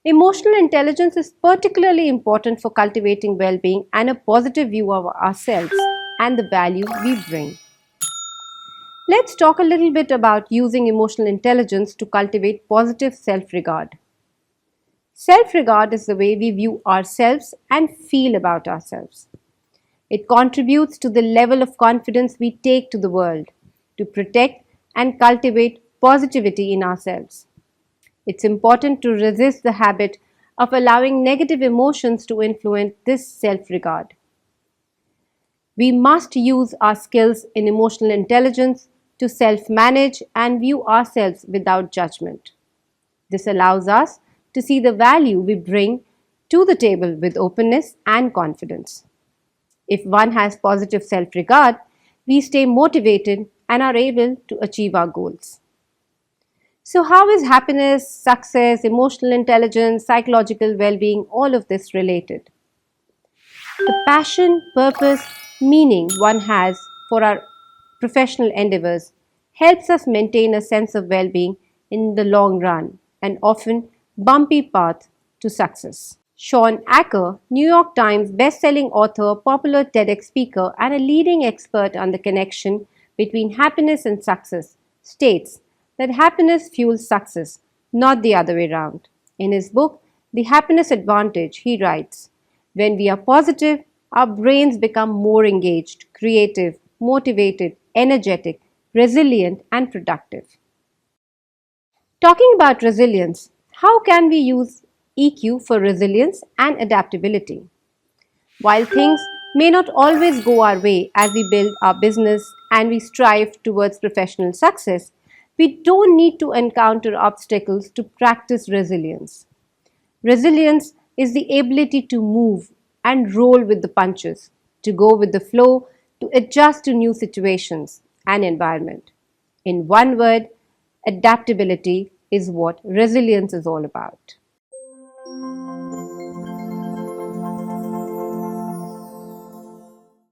Emotional intelligence is particularly important for cultivating well-being and a positive view of ourselves and the value we bring. Let's talk a little bit about using emotional intelligence to cultivate positive self-regard. Self-regard is the way we view ourselves and feel about ourselves. It contributes to the level of confidence we take to the world to protect and cultivate positivity in ourselves. It's important to resist the habit of allowing negative emotions to influence this self regard. We must use our skills in emotional intelligence to self manage and view ourselves without judgment. This allows us to see the value we bring to the table with openness and confidence. If one has positive self regard, we stay motivated and are able to achieve our goals. So, how is happiness, success, emotional intelligence, psychological well being, all of this related? The passion, purpose, meaning one has for our professional endeavors helps us maintain a sense of well being in the long run and often bumpy path to success. Sean Acker, New York Times best-selling author, popular TEDx speaker, and a leading expert on the connection between happiness and success, states that happiness fuels success, not the other way around. In his book, The Happiness Advantage, he writes, "When we are positive, our brains become more engaged, creative, motivated, energetic, resilient, and productive." Talking about resilience, how can we use EQ for resilience and adaptability? While things may not always go our way as we build our business and we strive towards professional success, we don't need to encounter obstacles to practice resilience. Resilience is the ability to move and roll with the punches, to go with the flow, to adjust to new situations and environment. In one word, adaptability is what resilience is all about.